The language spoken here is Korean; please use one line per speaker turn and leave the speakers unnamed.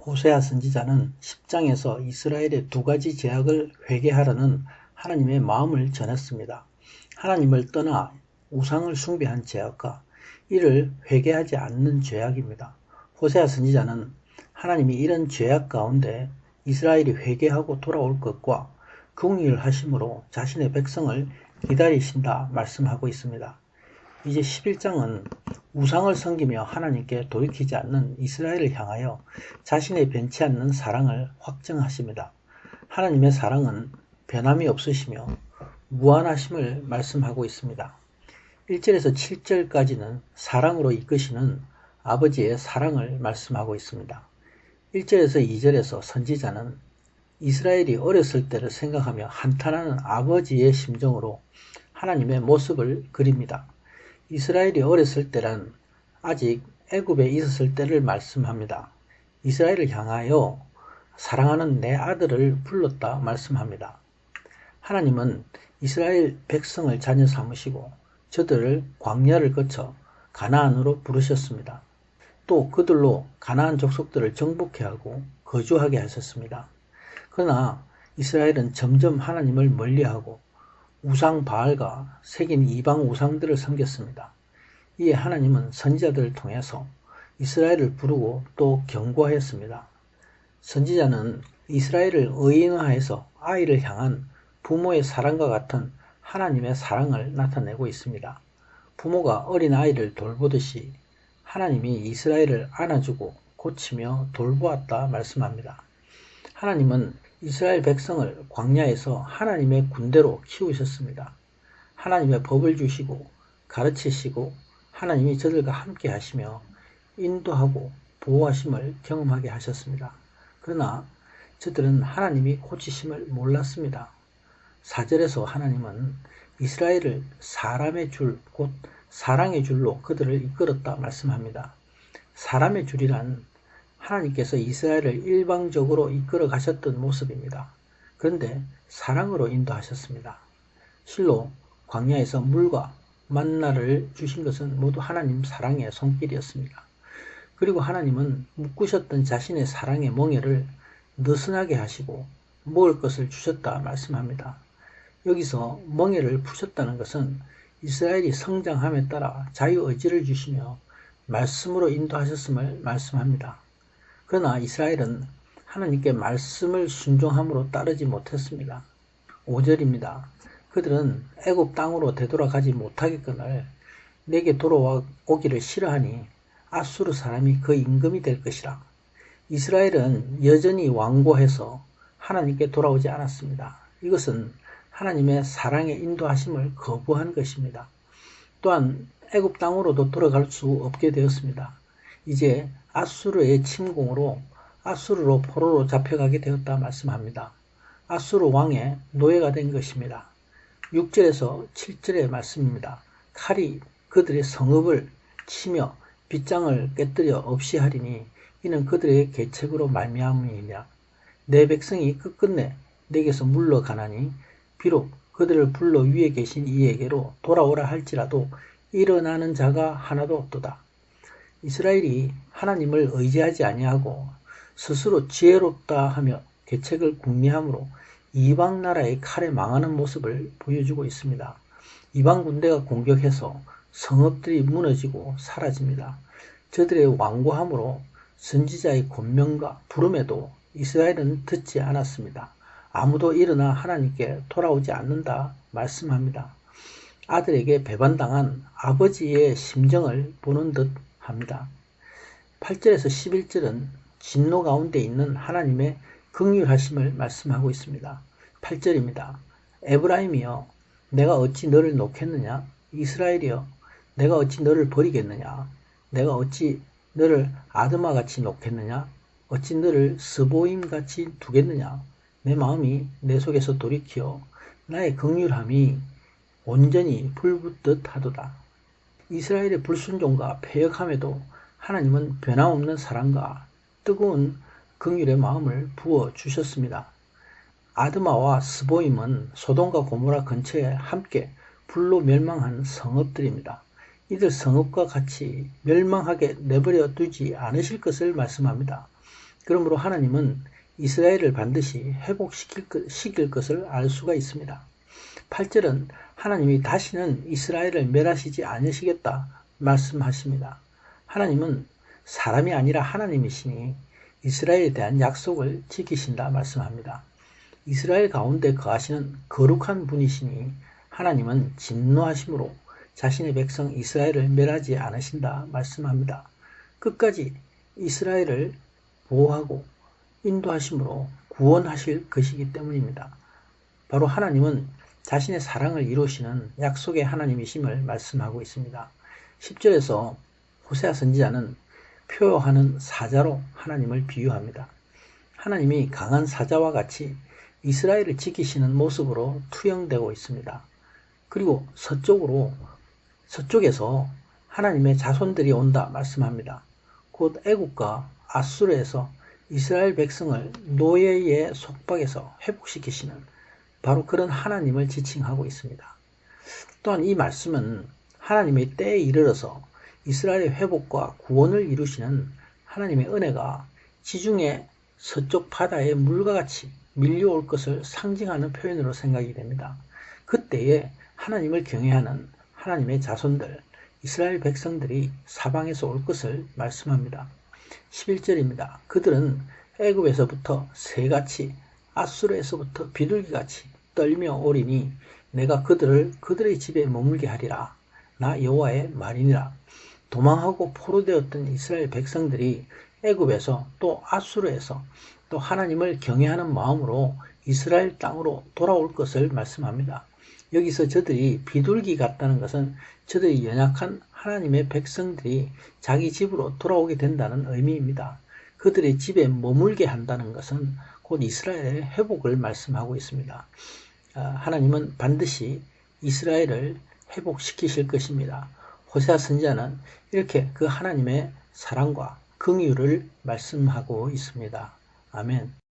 호세아 선지자는 10장에서 이스라엘의 두 가지 죄악을 회개하라는 하나님의 마음을 전했습니다. 하나님을 떠나 우상을 숭배한 죄악과 이를 회개하지 않는 죄악입니다. 호세아 선지자는 하나님이 이런 죄악 가운데 이스라엘이 회개하고 돌아올 것과 긍휼하심으로 자신의 백성을 기다리신다 말씀하고 있습니다. 이제 11장은 우상을 섬기며 하나님께 돌이키지 않는 이스라엘을 향하여 자신의 변치 않는 사랑을 확증하십니다. 하나님의 사랑은 변함이 없으시며 무한하심을 말씀하고 있습니다. 1절에서 7절까지는 사랑으로 이끄시는 아버지의 사랑을 말씀하고 있습니다. 1절에서 2절에서 선지자는 이스라엘이 어렸을 때를 생각하며 한탄하는 아버지의 심정으로 하나님의 모습을 그립니다. 이스라엘이 어렸을 때란 아직 애굽에 있었을 때를 말씀합니다. 이스라엘을 향하여 사랑하는 내 아들을 불렀다 말씀합니다. 하나님은 이스라엘 백성을 자녀 삼으시고 저들을 광야를 거쳐 가나안으로 부르셨습니다. 또 그들로 가나안 족속들을 정복해 하고 거주하게 하셨습니다. 그러나 이스라엘은 점점 하나님을 멀리하고 우상 바알과 새긴 이방 우상들을 섬겼습니다. 이에 하나님은 선지자들을 통해서 이스라엘을 부르고 또 경고하였습니다. 선지자는 이스라엘을 의인화해서 아이를 향한 부모의 사랑과 같은 하나님의 사랑을 나타내고 있습니다. 부모가 어린 아이를 돌보듯이 하나님이 이스라엘을 안아주고 고치며 돌보았다 말씀합니다. 하나님은 이스라엘 백성을 광야에서 하나님의 군대로 키우셨습니다. 하나님의 법을 주시고 가르치시고 하나님이 저들과 함께 하시며 인도하고 보호하심을 경험하게 하셨습니다. 그러나 저들은 하나님이 고치심을 몰랐습니다. 4절에서 하나님은 이스라엘을 사람의 줄, 곧 사랑의 줄로 그들을 이끌었다 말씀합니다. 사람의 줄이란 하나님께서 이스라엘을 일방적으로 이끌어 가셨던 모습입니다. 그런데 사랑으로 인도하셨습니다. 실로 광야에서 물과 만나를 주신 것은 모두 하나님 사랑의 손길이었습니다. 그리고 하나님은 묶으셨던 자신의 사랑의 멍에를 느슨하게 하시고 먹을 것을 주셨다 말씀합니다. 여기서 멍에를 푸셨다는 것은 이스라엘이 성장함에 따라 자유의지를 주시며 말씀으로 인도하셨음을 말씀합니다. 그러나 이스라엘은 하나님께 말씀을 순종함으로 따르지 못했습니다. 5절입니다. 그들은 애굽 땅으로 되돌아가지 못하겠거늘 내게 돌아오기를 싫어하니 아수르 사람이 그 임금이 될 것이라. 이스라엘은 여전히 완고해서 하나님께 돌아오지 않았습니다. 이것은 하나님의 사랑의 인도하심을 거부한 것입니다. 또한 애굽 땅으로도 돌아갈 수 없게 되었습니다. 이제 아수르의 침공으로 아수르로 포로로 잡혀가게 되었다 말씀합니다. 아수르 왕의 노예가 된 것입니다. 6절에서 7절의 말씀입니다. 칼이 그들의 성읍을 치며 빗장을 깨뜨려 없이 하리니 이는 그들의 계책으로 말미암음이니라. 내 백성이 끝끝내 내게서 물러가나니 비록 그들을 불러 위에 계신 이에게로 돌아오라 할지라도 일어나는 자가 하나도 없도다. 이스라엘이 하나님을 의지하지 아니하고 스스로 지혜롭다 하며 계책을 궁리함으로 이방 나라의 칼에 망하는 모습을 보여주고 있습니다. 이방 군대가 공격해서 성읍들이 무너지고 사라집니다. 저들의 완고함으로 선지자의 권명과 부름에도 이스라엘은 듣지 않았습니다. 아무도 일어나 하나님께 돌아오지 않는다 말씀합니다. 아들에게 배반당한 아버지의 심정을 보는 듯 합니다. 8절에서 11절은 진노 가운데 있는 하나님의 긍휼하심을 말씀하고 있습니다. 8절입니다. 에브라임이여 내가 어찌 너를 놓겠느냐? 이스라엘이여 내가 어찌 너를 버리겠느냐? 내가 어찌 너를 아드마같이 놓겠느냐? 어찌 너를 스보임같이 두겠느냐? 내 마음이 내 속에서 돌이키어 나의 긍휼함이 온전히 불붙듯 하도다. 이스라엘의 불순종과 패역함에도 하나님은 변함없는 사랑과 뜨거운 긍휼의 마음을 부어주셨습니다. 아드마와 스보임은 소돔과 고모라 근처에 함께 불로 멸망한 성읍들입니다. 이들 성읍과 같이 멸망하게 내버려 두지 않으실 것을 말씀합니다. 그러므로 하나님은 이스라엘을 반드시 회복시킬 것을 알 수가 있습니다. 8절은 하나님이 다시는 이스라엘을 멸하시지 않으시겠다 말씀하십니다. 하나님은 사람이 아니라 하나님이시니 이스라엘에 대한 약속을 지키신다 말씀합니다. 이스라엘 가운데 거하시는 거룩한 분이시니 하나님은 진노하심으로 자신의 백성 이스라엘을 멸하지 않으신다 말씀합니다. 끝까지 이스라엘을 보호하고 인도하심으로 구원하실 것이기 때문입니다. 바로 하나님은 자신의 사랑을 이루시는 약속의 하나님이심을 말씀하고 있습니다. 10절에서 호세아 선지자는 표효하는 사자로 하나님을 비유합니다. 하나님이 강한 사자와 같이 이스라엘을 지키시는 모습으로 투영되고 있습니다. 그리고 서쪽에서 하나님의 자손들이 온다 말씀합니다. 곧 애국과 아수르에서 이스라엘 백성을 노예의 속박에서 회복시키시는 바로 그런 하나님을 지칭하고 있습니다. 또한 이 말씀은 하나님의 때에 이르러서 이스라엘의 회복과 구원을 이루시는 하나님의 은혜가 지중해 서쪽 바다의 물과 같이 밀려올 것을 상징하는 표현으로 생각이 됩니다. 그때에 하나님을 경외하는 하나님의 자손들, 이스라엘 백성들이 사방에서 올 것을 말씀합니다. 11절입니다. 그들은 애굽에서부터 새같이 아수르에서부터 비둘기같이 떨며 오리니 내가 그들의 집에 머물게 하리라. 나 여호와의 말이니라. 도망하고 포로되었던 이스라엘 백성들이 애굽에서 또 아수르에서 또 하나님을 경외하는 마음으로 이스라엘 땅으로 돌아올 것을 말씀합니다. 여기서 저들이 비둘기 같다는 것은 저들이 연약한 하나님의 백성들이 자기 집으로 돌아오게 된다는 의미입니다. 그들의 집에 머물게 한다는 것은 곧 이스라엘의 회복을 말씀하고 있습니다. 하나님은 반드시 이스라엘을 회복시키실 것입니다. 호세아 선지자는 이렇게 그 하나님의 사랑과 긍휼을 말씀하고 있습니다. 아멘.